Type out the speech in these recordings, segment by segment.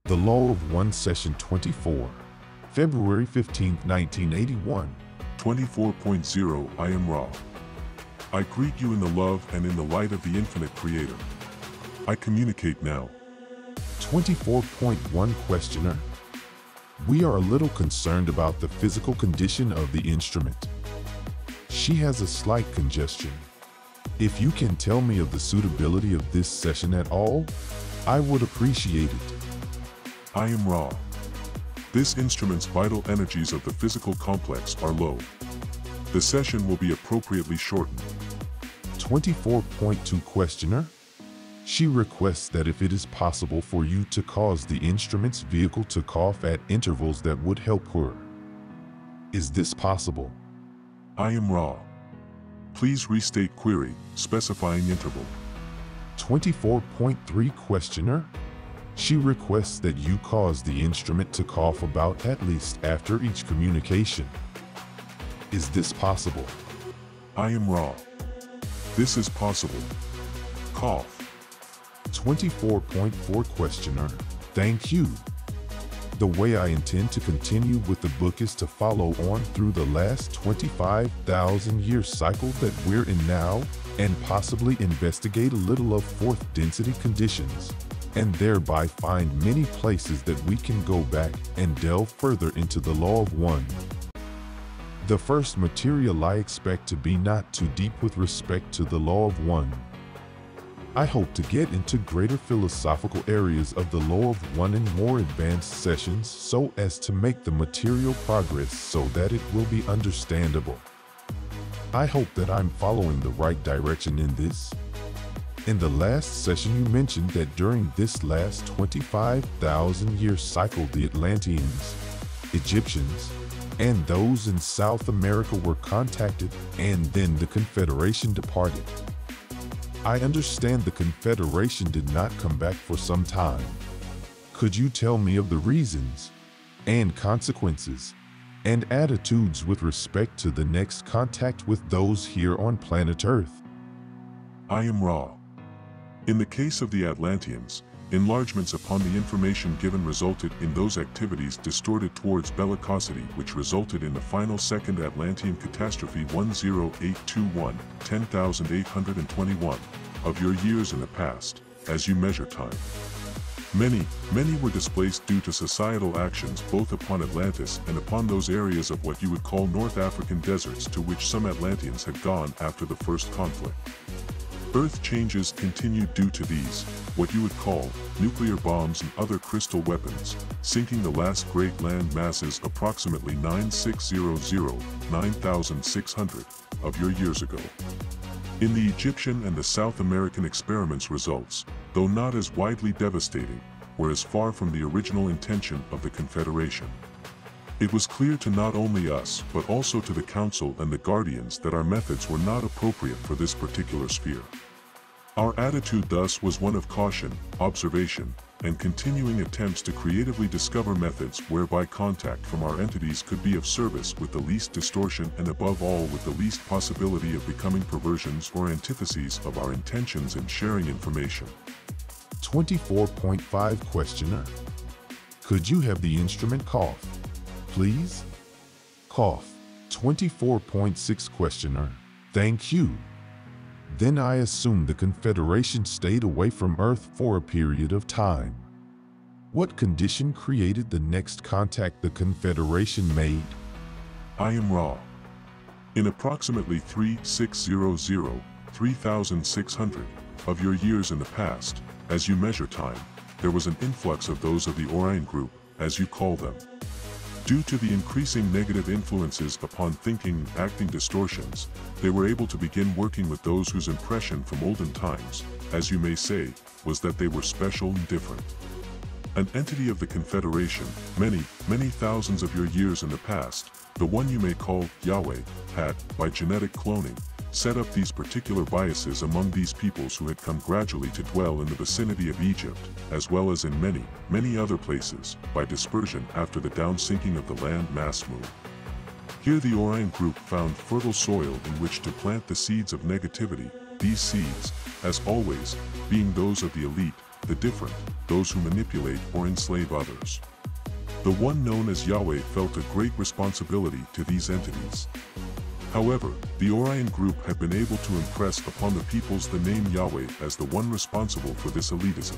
The Law of One, Session 24, February 15, 1981. 24.0 I am Ra. I greet you in the love and in the light of the infinite Creator. I communicate now. 24.1 Questioner. We are a little concerned about the physical condition of the instrument. She has a slight congestion. If you can tell me of the suitability of this session at all, I would appreciate it. I am Ra. This instrument's vital energies of the physical complex are low. The session will be appropriately shortened. 24.2 Questioner. She requests that if it is possible for you to cause the instrument's vehicle to cough at intervals that would help her. Is this possible? I am Ra. Please restate query, specifying interval. 24.3 Questioner. She requests that you cause the instrument to cough about at least after each communication. Is this possible? I am Ra. This is possible. Cough. 24.4 Questioner. Thank you. The way I intend to continue with the book is to follow on through the last 25,000-year cycle that we're in now, and possibly investigate a little of fourth density conditions, and thereby find many places that we can go back and delve further into the Law of One. The first material I expect to be not too deep with respect to the Law of One. I hope to get into greater philosophical areas of the Law of One in more advanced sessions so as to make the material progress so that it will be understandable. I hope that I'm following the right direction in this. In the last session you mentioned that during this last 25,000-year cycle the Atlanteans, Egyptians, and those in South America were contacted, and then the Confederation departed. I understand the Confederation did not come back for some time. Could you tell me of the reasons, and consequences, and attitudes with respect to the next contact with those here on planet Earth? I am Ra. In the case of the Atlanteans, enlargements upon the information given resulted in those activities distorted towards bellicosity, which resulted in the final second Atlantean catastrophe 10821, 10,821, of your years in the past, as you measure time. Many were displaced due to societal actions both upon Atlantis and upon those areas of what you would call North African deserts to which some Atlanteans had gone after the first conflict. Earth changes continued due to these, what you would call, nuclear bombs and other crystal weapons, sinking the last great land masses approximately 9600-9600 of your years ago. In the Egyptian and the South American experiments results, though not as widely devastating, were as far from the original intention of the Confederation. It was clear to not only us but also to the Council and the Guardians that our methods were not appropriate for this particular sphere. Our attitude thus was one of caution, observation, and continuing attempts to creatively discover methods whereby contact from our entities could be of service with the least distortion and above all with the least possibility of becoming perversions or antitheses of our intentions in sharing information. 24.5 Questioner. Could you have the instrument cough, please? Cough. 24.6 Questioner. Thank you. Then I assume the Confederation stayed away from Earth for a period of time. What condition created the next contact the Confederation made? I am Ra. In approximately 3600-3600 of your years in the past, as you measure time, there was an influx of those of the Orion group, as you call them. Due to the increasing negative influences upon thinking and acting distortions, they were able to begin working with those whose impression from olden times, as you may say, was that they were special and different. An entity of the Confederation, many thousands of your years in the past, the one you may call Yahweh, had, by genetic cloning, set up these particular biases among these peoples who had come gradually to dwell in the vicinity of Egypt, as well as in many other places, by dispersion after the downsinking of the land mass move. Here the Orion group found fertile soil in which to plant the seeds of negativity, these seeds, as always, being those of the elite, the different, those who manipulate or enslave others. The one known as Yahweh felt a great responsibility to these entities. However, the Orion group had been able to impress upon the peoples the name Yahweh as the one responsible for this elitism.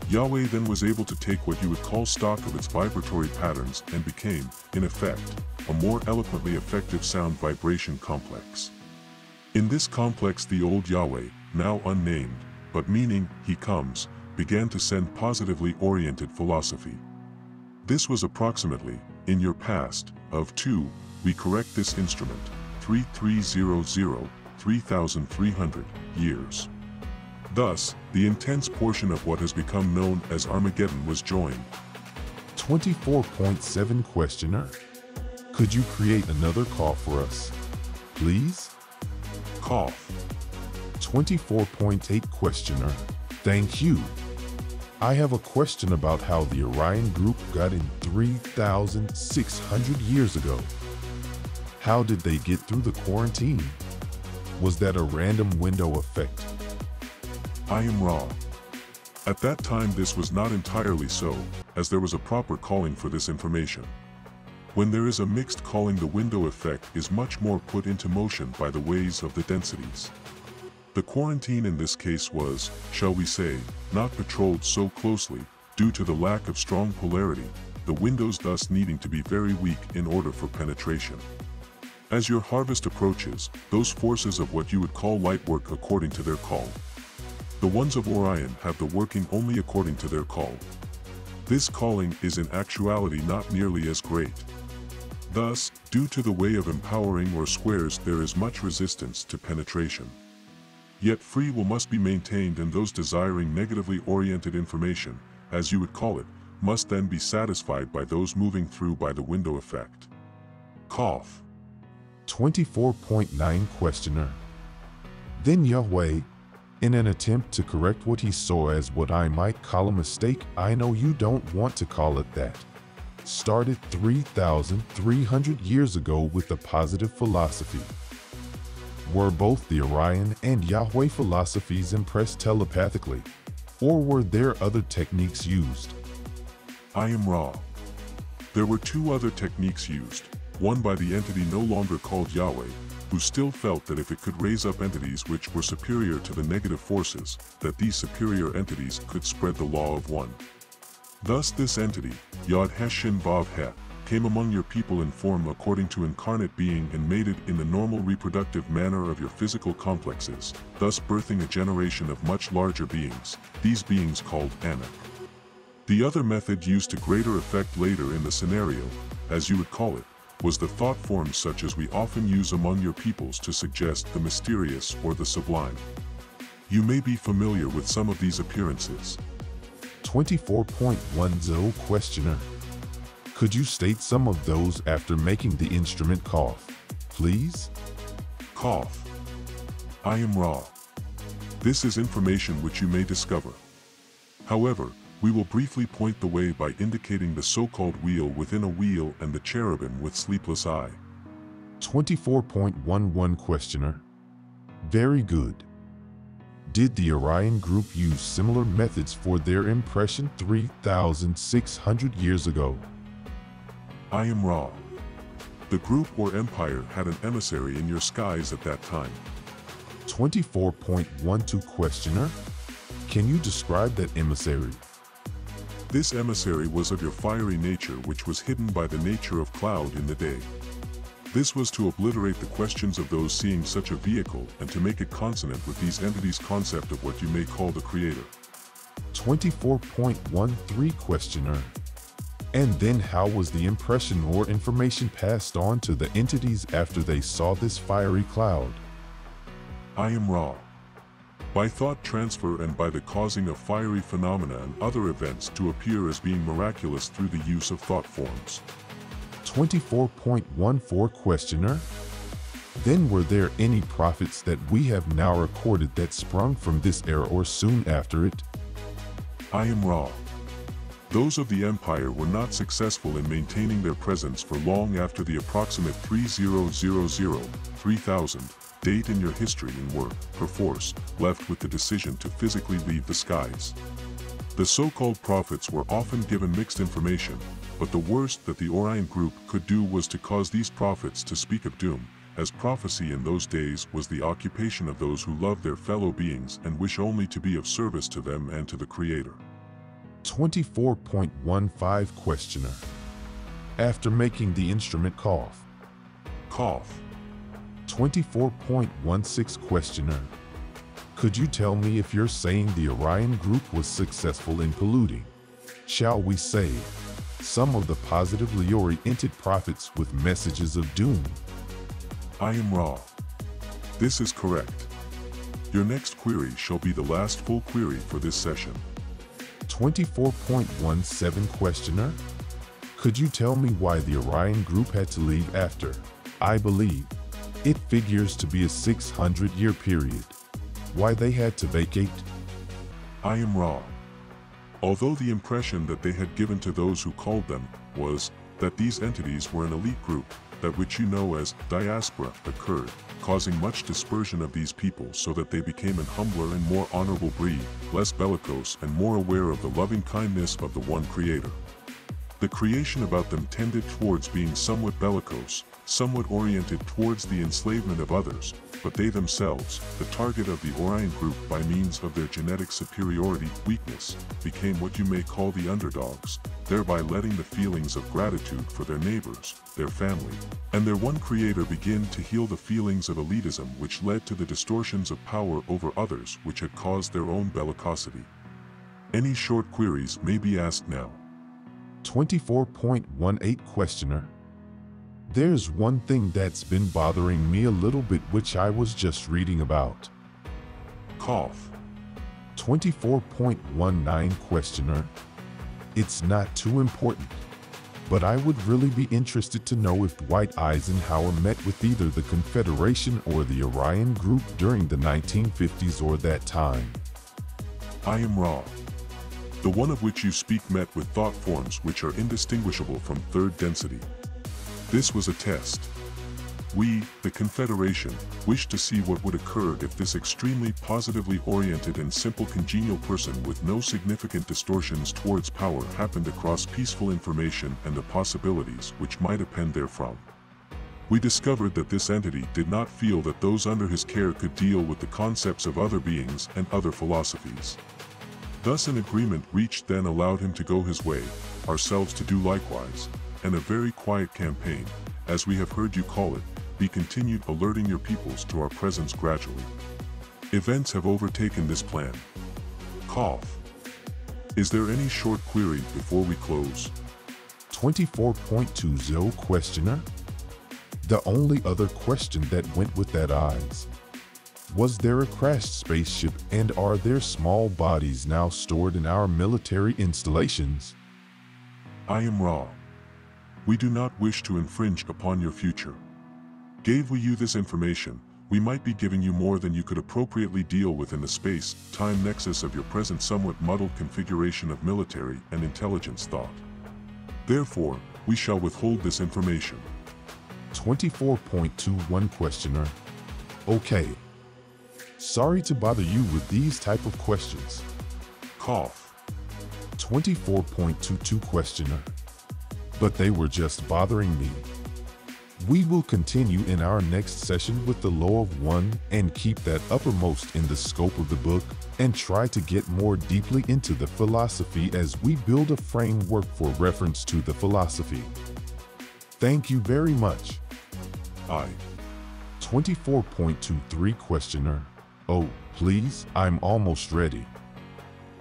Yahweh then was able to take what you would call stock of its vibratory patterns and became, in effect, a more eloquently effective sound vibration complex. In this complex, the old Yahweh, now unnamed, but meaning "he comes," began to send positively oriented philosophy. This was approximately, in your past, of 2, we correct this instrument, 3300, 3300 years. Thus, the intense portion of what has become known as Armageddon was joined. 24.7 Questioner. Could you create another call for us, please? Cough. 24.8 Questioner. Thank you. I have a question about how the Orion group got in 3,600 years ago. How did they get through the quarantine? Was that a random window effect? I am raw. At that time this was not entirely so, as there was a proper calling for this information. When there is a mixed calling, the window effect is much more put into motion by the ways of the densities. The quarantine in this case was, shall we say, not patrolled so closely, due to the lack of strong polarity, the windows thus needing to be very weak in order for penetration. As your harvest approaches, those forces of what you would call light work according to their call. The ones of Orion have the working only according to their call. This calling is in actuality not nearly as great. Thus, due to the way of empowering or squares, there is much resistance to penetration. Yet free will must be maintained, and those desiring negatively oriented information, as you would call it, must then be satisfied by those moving through by the window effect. Cough. 24.9 Questioner. Then Yahweh, in an attempt to correct what he saw as what I might call a mistake, I know you don't want to call it that, started 3,300 years ago with a positive philosophy. Were both the Orion and Yahweh philosophies impressed telepathically, or were there other techniques used? I am raw. There were 2 other techniques used, one by the entity no longer called Yahweh, who still felt that if it could raise up entities which were superior to the negative forces, that these superior entities could spread the law of one. Thus this entity, Yod Heshin Vav He, came among your people in form according to incarnate being and mated in the normal reproductive manner of your physical complexes, thus birthing a generation of much larger beings, these beings called Anak. The other method used to greater effect later in the scenario, as you would call it, was the thought forms such as we often use among your peoples to suggest the mysterious or the sublime. You may be familiar with some of these appearances. 24.10 Questioner. Could you state some of those after making the instrument cough, please? Cough. I am raw. This is information which you may discover. However, we will briefly point the way by indicating the so-called wheel within a wheel and the cherubim with sleepless eye. 24.11 Questioner. Very good. Did the Orion group use similar methods for their impression 3,600 years ago? I am raw. The group or empire had an emissary in your skies at that time. 24.12 Questioner. Can you describe that emissary? This emissary was of your fiery nature, which was hidden by the nature of cloud in the day. This was to obliterate the questions of those seeing such a vehicle and to make it consonant with these entities' concept of what you may call the creator. 24.13 Questioner. And then how was the impression or information passed on to the entities after they saw this fiery cloud? I am raw. By thought transfer and by the causing of fiery phenomena and other events to appear as being miraculous through the use of thought forms. 24.14 Questioner. Then were there any prophets that we have now recorded that sprung from this era or soon after it? I am raw. Those of the empire were not successful in maintaining their presence for long after the approximate 3000, 3000 date in your history and were, perforce, left with the decision to physically leave the skies. The so-called prophets were often given mixed information, but the worst that the Orion group could do was to cause these prophets to speak of doom, as prophecy in those days was the occupation of those who love their fellow beings and wish only to be of service to them and to the Creator. 24.15 Questioner. After making the instrument cough. Cough. 24.16 Questioner. Could you tell me if you're saying the Orion group was successful in polluting, shall we say, some of the positively oriented prophets with messages of doom? I am Ra. This is correct. Your next query shall be the last full query for this session. 24.17 Questioner. Could you tell me why the Orion group had to leave after, I believe, it figures to be a 600-year period? Why they had to vacate? I am Ra. Although the impression that they had given to those who called them was that these entities were an elite group, that which you know as diaspora occurred, causing much dispersion of these people so that they became an humbler and more honorable breed, less bellicose and more aware of the loving kindness of the one Creator. The creation about them tended towards being somewhat bellicose, somewhat oriented towards the enslavement of others, but they themselves, the target of the Orion group by means of their genetic superiority, weakness, became what you may call the underdogs, thereby letting the feelings of gratitude for their neighbors, their family, and their one Creator begin to heal the feelings of elitism which led to the distortions of power over others which had caused their own bellicosity. Any short queries may be asked now. 24.18 Questioner. There's one thing that's been bothering me a little bit which I was just reading about. Cough. 24.19 Questioner. It's not too important, but I would really be interested to know if Dwight Eisenhower met with either the Confederation or the Orion group during the 1950s or that time. I am Ra. The one of which you speak met with thought forms which are indistinguishable from third density. This was a test. We, the Confederation, wished to see what would occur if this extremely positively oriented and simple congenial person with no significant distortions towards power happened across peaceful information and the possibilities which might append therefrom. We discovered that this entity did not feel that those under his care could deal with the concepts of other beings and other philosophies. Thus an agreement reached then allowed him to go his way, ourselves to do likewise, and a very quiet campaign, as we have heard you call it, be continued alerting your peoples to our presence gradually. Events have overtaken this plan. Cough. Is there any short query before we close? 24.20 Questioner. The only other question that went with that is, was there a crashed spaceship and are there small bodies now stored in our military installations? I am Ra. We do not wish to infringe upon your future. Gave we you this information, we might be giving you more than you could appropriately deal with in the space-time nexus of your present somewhat muddled configuration of military and intelligence thought. Therefore, we shall withhold this information. 24.21 Questioner. Okay. Sorry to bother you with these type of questions. Cough. 24.22 Questioner. But they were just bothering me. We will continue in our next session with the Law of One and keep that uppermost in the scope of the book and try to get more deeply into the philosophy as we build a framework for reference to the philosophy. Thank you very much. 24.23 Questioner. Oh, please, I'm almost ready.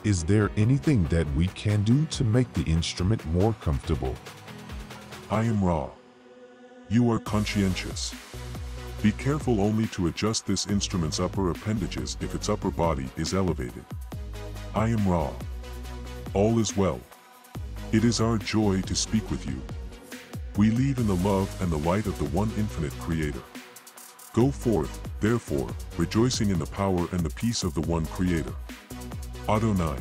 Is there anything that we can do to make the instrument more comfortable? I am Ra. You are conscientious. Be careful only to adjust this instrument's upper appendages if its upper body is elevated. I am Ra. All is well. It is our joy to speak with you. We leave in the love and the light of the one infinite Creator. Go forth, therefore, rejoicing in the power and the peace of the one Creator. Adonai.